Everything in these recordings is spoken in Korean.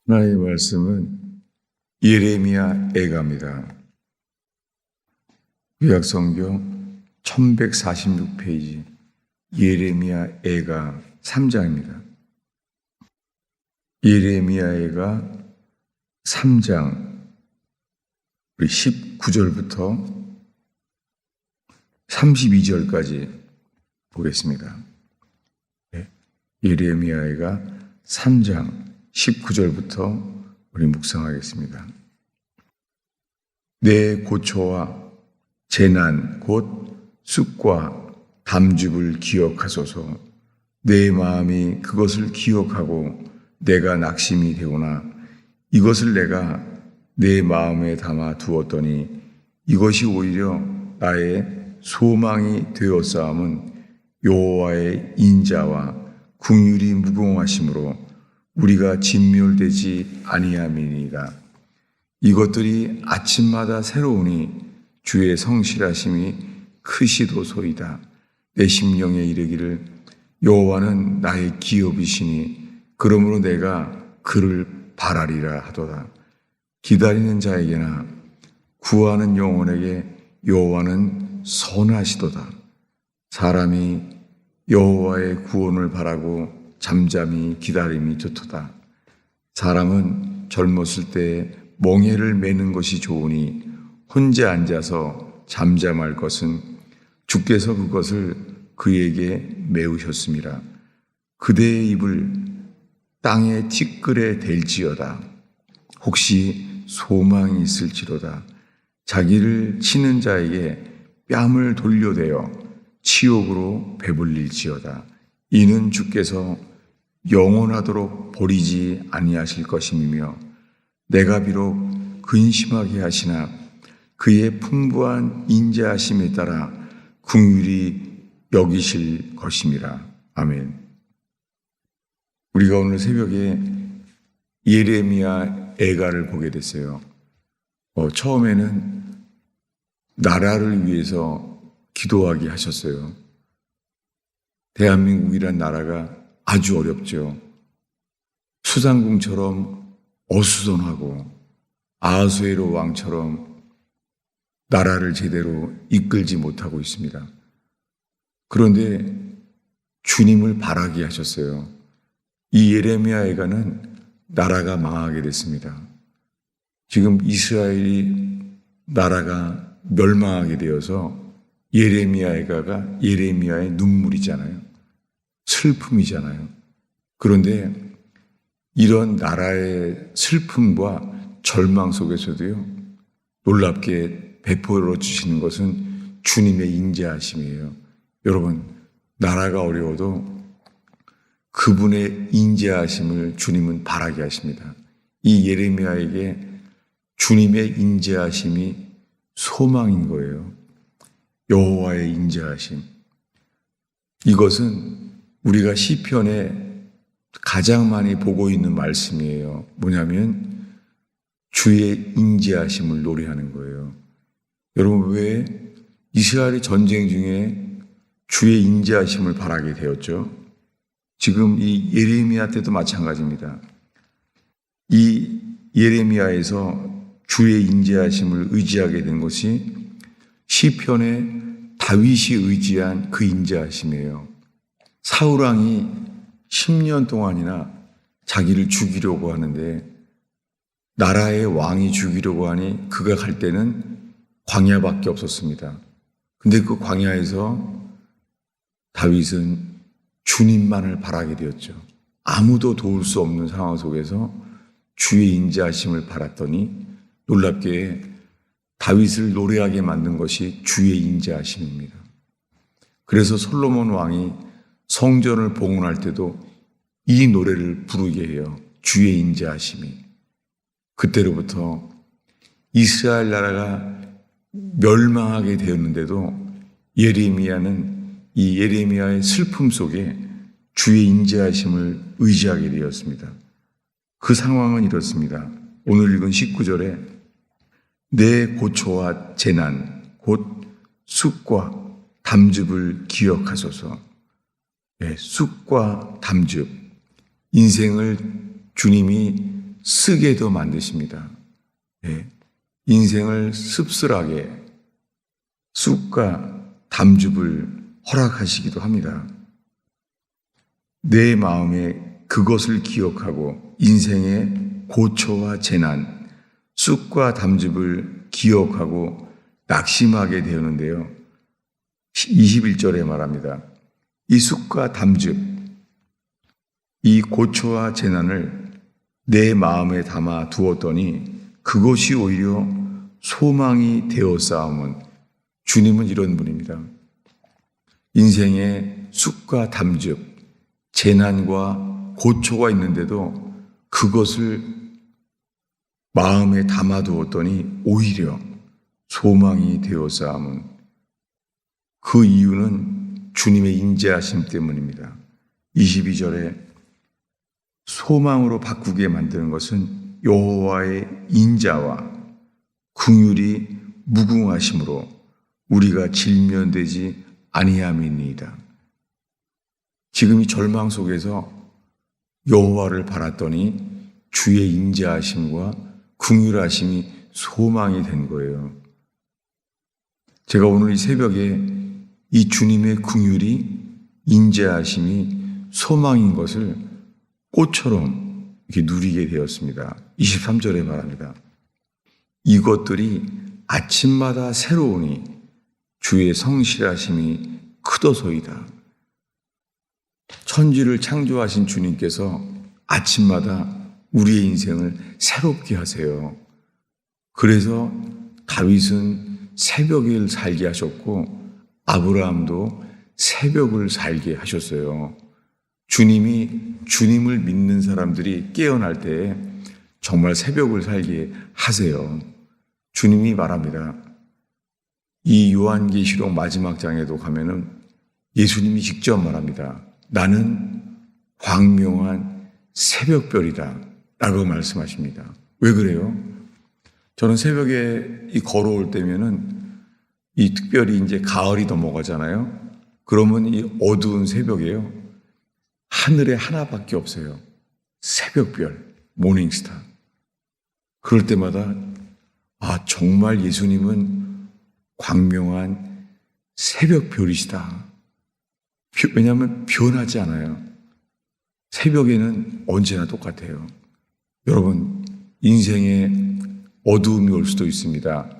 하나님의 말씀은 예레미야 애가입니다. 구약성경 1146페이지 예레미야 애가 3장입니다. 예레미야 애가 3장 19절부터 32절까지 보겠습니다. 예레미야 애가 3장 19절부터 우리 묵상하겠습니다. 내 고초와 재난 곧 쑥과 담즙을 기억하소서. 내 마음이 그것을 기억하고 내가 낙심이 되오나 이것을 내가 내 마음에 담아 두었더니 이것이 오히려 나의 소망이 되었사함은 여호와의 인자와 긍휼이 무궁하심으로 우리가 진멸되지 아니함이니이다. 이것들이 아침마다 새로우니 주의 성실하심이 크시도소이다. 내 심령에 이르기를 여호와는 나의 기업이시니 그러므로 내가 그를 바라리라 하도다. 기다리는 자에게나 구하는 영혼에게 여호와는 선하시도다. 사람이 여호와의 구원을 바라고 잠잠히 기다림이 좋도다. 사람은 젊었을 때 멍에를 매는 것이 좋으니 혼자 앉아서 잠잠할 것은 주께서 그것을 그에게 메우셨음이라. 그대의 입을 땅의 티끌에 댈지어다. 혹시 소망이 있을지로다. 자기를 치는 자에게 뺨을 돌려대어 치욕으로 배불릴지어다. 이는 주께서 영원하도록 버리지 아니하실 것임이며 내가 비록 근심하게 하시나 그의 풍부한 인자하심에 따라 긍휼히 여기실 것임이라. 아멘. 우리가 오늘 새벽에 예레미야 애가를 보게 됐어요. 처음에는 나라를 위해서 기도하게 하셨어요. 대한민국이란 나라가 아주 어렵죠. 수상궁처럼 어수선하고 아하수에로 왕처럼 나라를 제대로 이끌지 못하고 있습니다. 그런데 주님을 바라게 하셨어요. 이 예레미야 애가는 나라가 망하게 됐습니다. 지금 이스라엘이 나라가 멸망하게 되어서 예레미야 애가가 예레미야의 눈물이잖아요. 슬픔이잖아요. 그런데 이런 나라의 슬픔과 절망 속에서도요, 놀랍게 베풀어 주시는 것은 주님의 인자하심이에요. 여러분, 나라가 어려워도 그분의 인자하심을 주님은 바라게 하십니다. 이 예레미야에게 주님의 인자하심이 소망인 거예요. 여호와의 인자하심. 이것은 우리가 시편에 가장 많이 보고 있는 말씀이에요. 뭐냐면 주의 인자하심을 노래하는 거예요. 여러분, 왜 이스라엘이 전쟁 중에 주의 인자하심을 바라게 되었죠? 지금 이 예레미야 때도 마찬가지입니다. 이 예레미야에서 주의 인자하심을 의지하게 된 것이 시편에 다윗이 의지한 그 인자하심이에요. 사울왕이 10년 동안이나 자기를 죽이려고 하는데 나라의 왕이 죽이려고 하니 그가 갈 때는 광야밖에 없었습니다. 근데 그 광야에서 다윗은 주님만을 바라게 되었죠. 아무도 도울 수 없는 상황 속에서 주의 인자하심을 바랐더니 놀랍게 다윗을 노래하게 만든 것이 주의 인자하심입니다. 그래서 솔로몬 왕이 성전을 봉헌할 때도 이 노래를 부르게 해요. 주의 인자하심이. 그때로부터 이스라엘 나라가 멸망하게 되었는데도 예레미야는 이 예레미야의 슬픔 속에 주의 인자하심을 의지하게 되었습니다. 그 상황은 이렇습니다. 오늘 읽은 19절에 내 고초와 재난 곧 쑥과 담즙을 기억하소서. 쑥과 담즙. 인생을 주님이 쓰게도 만드십니다. 예. 인생을 씁쓸하게 쑥과 담즙을 허락하시기도 합니다. 내 마음에 그것을 기억하고 인생의 고초와 재난, 쑥과 담즙을 기억하고 낙심하게 되었는데요. 21절에 말합니다. 이 쑥과 담즙, 이 고초와 재난을 내 마음에 담아 두었더니 그것이 오히려 소망이 되었사오면, 주님은 이런 분입니다. 인생에 쑥과 담즙, 재난과 고초가 있는데도 그것을 마음에 담아두었더니 오히려 소망이 되었사오면, 그 이유는 주님의 인자하심 때문입니다. 22절에 소망으로 바꾸게 만드는 것은 여호와의 인자와 긍휼이 무궁하심으로 우리가 질면되지 아니함이니이다. 지금 이 절망 속에서 여호와를 바랐더니 주의 인자하심과 긍휼하심이 소망이 된 거예요. 제가 오늘 이 새벽에 이 주님의 긍휼이 인자하심이 소망인 것을 꽃처럼 이렇게 누리게 되었습니다. 23절에 말합니다. 이것들이 아침마다 새로우니 주의 성실하심이 크도소이다. 천지를 창조하신 주님께서 아침마다 우리의 인생을 새롭게 하세요. 그래서 다윗은 새벽을 살게 하셨고 아브라함도 새벽을 살게 하셨어요. 주님을 믿는 사람들이 깨어날 때 정말 새벽을 살게 하세요. 주님이 말합니다. 이 요한계시록 마지막 장에도 가면은 예수님이 직접 말합니다. 나는 광명한 새벽별이다 라고 말씀하십니다. 왜 그래요? 저는 새벽에 걸어올 때면은 이 특별히 이제 가을이 넘어가잖아요. 그러면 이 어두운 새벽에요. 하늘에 하나밖에 없어요. 새벽별, 모닝스타. 그럴 때마다 정말 예수님은 광명한 새벽별이시다. 왜냐하면 변하지 않아요. 새벽에는 언제나 똑같아요. 여러분, 인생에 어두움이 올 수도 있습니다.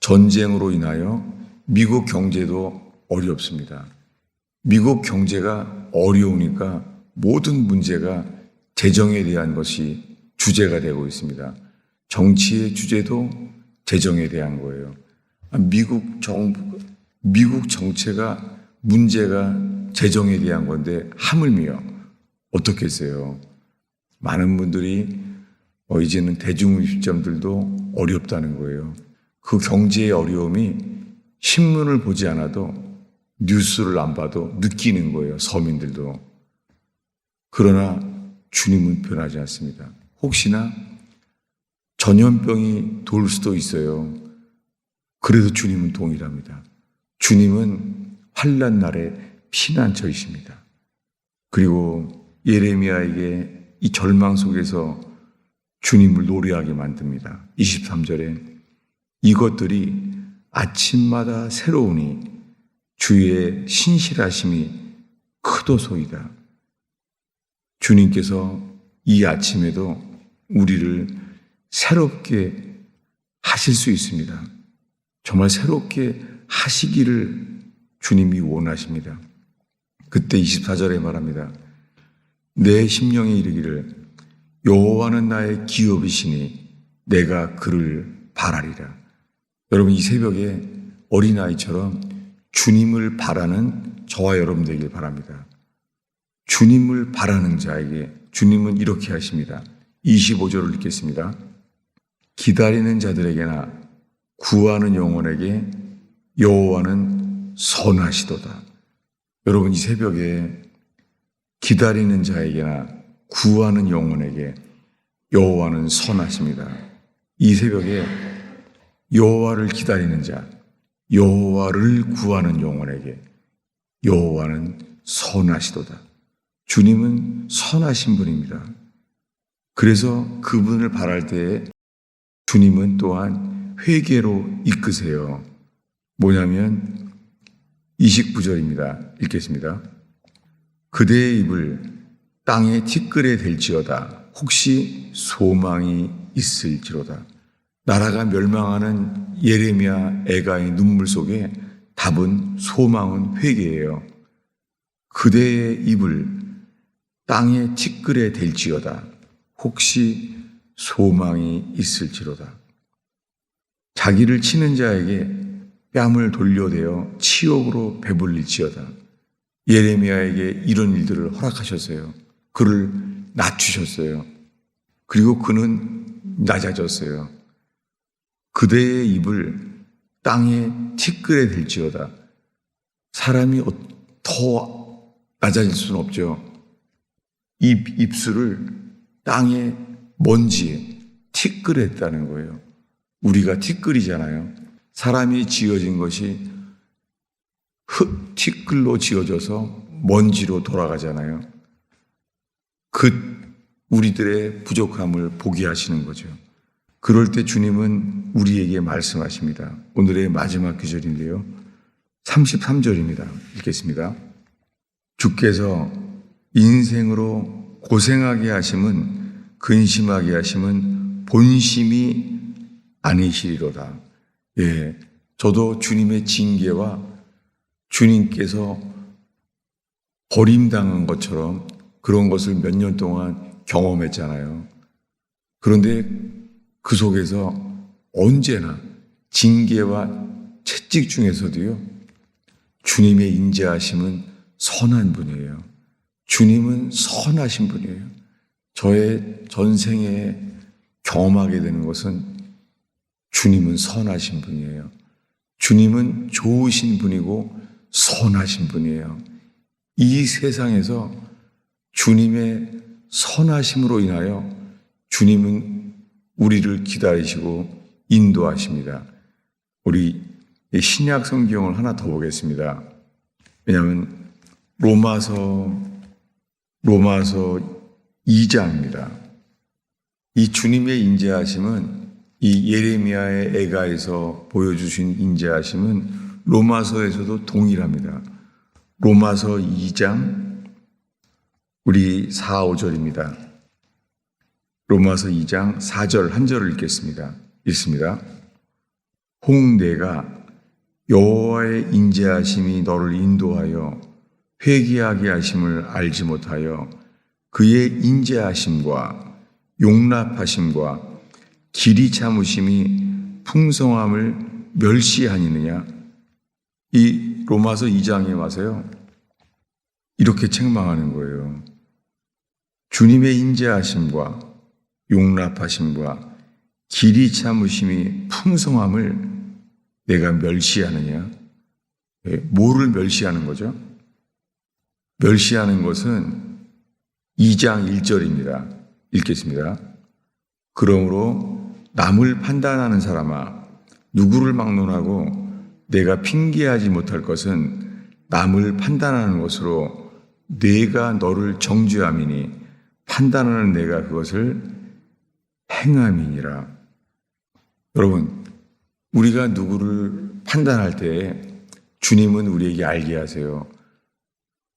전쟁으로 인하여 미국 경제도 어렵습니다. 미국 경제가 어려우니까 모든 문제가 재정에 대한 것이 주제가 되고 있습니다. 정치의 주제도 재정에 대한 거예요. 미국 정체가 문제가 재정에 대한 건데 하물며 어떻겠어요? 많은 분들이 이제는 대중음식점들도 어렵다는 거예요. 그 경제의 어려움이 신문을 보지 않아도 뉴스를 안 봐도 느끼는 거예요. 서민들도. 그러나 주님은 변하지 않습니다. 혹시나 전염병이 돌 수도 있어요. 그래도 주님은 동일합니다. 주님은 환난 날에 피난처이십니다. 그리고 예레미야에게 이 절망 속에서 주님을 노래하게 만듭니다. 23절에 이것들이 아침마다 새로우니 주의 신실하심이 크도소이다. 주님께서 이 아침에도 우리를 새롭게 하실 수 있습니다. 정말 새롭게 하시기를 주님이 원하십니다. 그때 24절에 말합니다. 내 심령에 이르기를 여호와는 나의 기업이시니 내가 그를 바라리라. 여러분, 이 새벽에 어린아이처럼 주님을 바라는 저와 여러분 되길 바랍니다. 주님을 바라는 자에게 주님은 이렇게 하십니다. 25절을 읽겠습니다. 기다리는 자들에게나 구하는 영혼에게 여호와는 선하시도다. 여러분, 이 새벽에 기다리는 자에게나 구하는 영혼에게 여호와는 선하십니다. 이 새벽에 여호와를 기다리는 자, 여호와를 구하는 영혼에게 여호와는 선하시도다. 주님은 선하신 분입니다. 그래서 그분을 바랄 때에 주님은 또한 회개로 이끄세요. 뭐냐면 29절입니다. 읽겠습니다. 그대의 입을 땅에 티끌에 댈지어다. 혹시 소망이 있을지로다. 나라가 멸망하는 예레미야 애가의 눈물 속에 답은 소망은 회개예요. 그대의 입을 땅에 티끌에 댈지어다. 혹시 소망이 있을지로다. 자기를 치는 자에게 뺨을 돌려대어 치욕으로 배불릴지어다. 예레미야에게 이런 일들을 허락하셨어요. 그를 낮추셨어요. 그리고 그는 낮아졌어요. 그대의 입을 땅에 티끌에 댈지어다. 사람이 더 낮아질 수는 없죠. 입술을 땅에 먼지에 티끌에 댔다는 거예요. 우리가 티끌이잖아요. 사람이 지어진 것이 티끌로 지어져서 먼지로 돌아가잖아요. 우리들의 부족함을 보게 하시는 거죠. 그럴 때 주님은 우리에게 말씀하십니다. 오늘의 마지막 구절인데요. 33절입니다. 읽겠습니다. 주께서 인생으로 고생하게 하심은 근심하게 하심은 본심이 아니시리로다. 예, 저도 주님의 징계와 주님께서 버림당한 것처럼 그런 것을 몇 년 동안 경험했잖아요. 그런데 그 속에서 언제나 징계와 채찍 중에서도요, 주님의 인자하심은 선한 분이에요. 주님은 선하신 분이에요. 저의 전생에 경험하게 되는 것은 주님은 선하신 분이에요. 주님은 좋으신 분이고 선하신 분이에요. 이 세상에서 주님의 선하심으로 인하여 주님은 우리를 기다리시고 인도하십니다. 우리 신약 성경을 하나 더 보겠습니다. 왜냐하면 로마서 2장입니다. 이 주님의 인자하심은 이 예레미야의 애가에서 보여주신 인자하심은 로마서에서도 동일합니다. 로마서 2장 우리 4, 5절입니다. 로마서 2장 4절 한 절을 읽겠습니다. 읽습니다. 혹 내가 여호와의 인자하심이 너를 인도하여 회개하게 하심을 알지 못하여 그의 인자하심과 용납하심과 길이 참으심이 풍성함을 멸시하니느냐. 이 로마서 2장에 와서요, 이렇게 책망하는 거예요. 주님의 인자하심과 용납하심과 길이 참으심이 풍성함을 내가 멸시하느냐. 뭐를 멸시하는 거죠? 멸시하는 것은 2장 1절입니다. 읽겠습니다. 그러므로 남을 판단하는 사람아, 누구를 막론하고 내가 핑계하지 못할 것은 남을 판단하는 것으로 내가 너를 정죄함이니 판단하는 내가 그것을 행함이니라. 여러분, 우리가 누구를 판단할 때 주님은 우리에게 알게 하세요.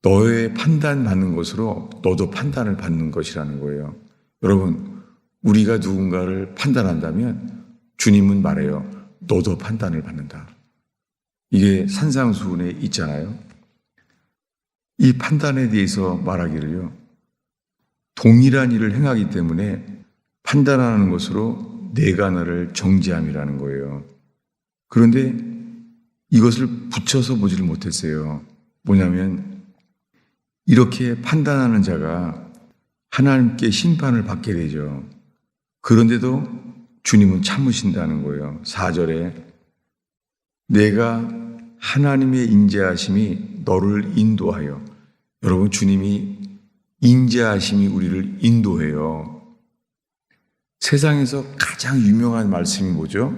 너의 판단받는 것으로 너도 판단을 받는 것이라는 거예요. 여러분, 우리가 누군가를 판단한다면 주님은 말해요. 너도 판단을 받는다. 이게 산상수훈에 있잖아요. 이 판단에 대해서 말하기를요, 동일한 일을 행하기 때문에 판단하는 것으로 내가 너를 정죄함이라는 거예요. 그런데 이것을 붙여서 보지를 못했어요. 뭐냐면 이렇게 판단하는 자가 하나님께 심판을 받게 되죠. 그런데도 주님은 참으신다는 거예요. 4절에 내가 하나님의 인자하심이 너를 인도하여. 여러분, 주님이 인자하심이 우리를 인도해요. 세상에서 가장 유명한 말씀이 뭐죠?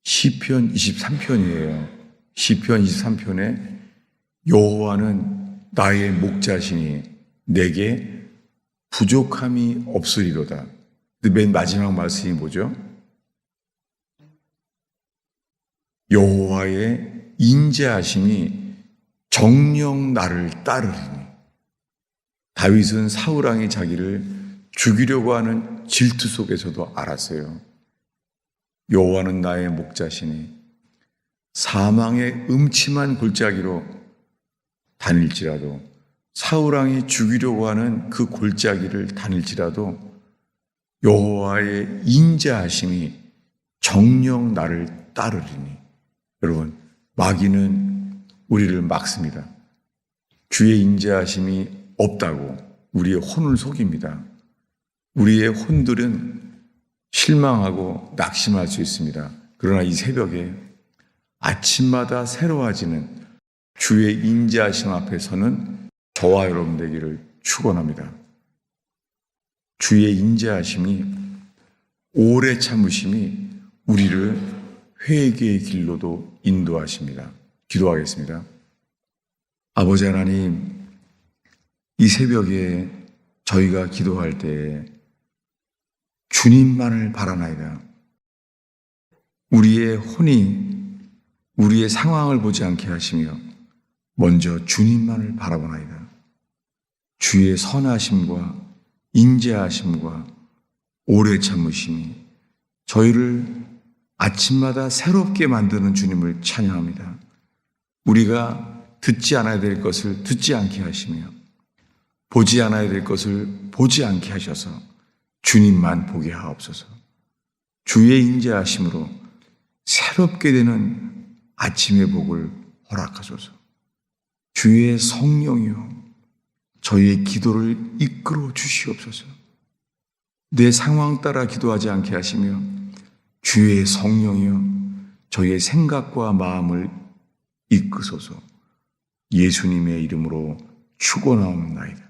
시편 23편이에요. 시편 23편에 여호와는 나의 목자시니 내게 부족함이 없으리로다. 근데 맨 마지막 말씀이 뭐죠? 여호와의 인자하심이 정녕 나를 따르리니. 다윗은 사울 왕이 자기를 죽이려고 하는 질투 속에서도 알았어요. 여호와는 나의 목자시니 사망의 음침한 골짜기로 다닐지라도, 사울 왕이 죽이려고 하는 그 골짜기를 다닐지라도 여호와의 인자하심이 정녕 나를 따르리니. 여러분, 마귀는 우리를 막습니다. 주의 인자하심이 없다고 우리의 혼을 속입니다. 우리의 혼들은 실망하고 낙심할 수 있습니다. 그러나 이 새벽에 아침마다 새로워지는 주의 인자하심 앞에서는 저와 여러분 되기를 축원합니다. 주의 인자하심이, 오래 참으심이 우리를 회개의 길로도 인도하십니다. 기도하겠습니다. 아버지 하나님, 이 새벽에 저희가 기도할 때 주님만을 바라나이다. 우리의 혼이 우리의 상황을 보지 않게 하시며 먼저 주님만을 바라보나이다. 주의 선하심과 인자하심과 오래 참으심이 저희를 아침마다 새롭게 만드는 주님을 찬양합니다. 우리가 듣지 않아야 될 것을 듣지 않게 하시며 보지 않아야 될 것을 보지 않게 하셔서 주님만 보게 하옵소서. 주의 인자하심으로 새롭게 되는 아침의 복을 허락하소서. 주의 성령이여 저희의 기도를 이끌어 주시옵소서. 내 상황 따라 기도하지 않게 하시며 주의 성령이여 저희의 생각과 마음을 이끄소서. 예수님의 이름으로 축원하옵나이다.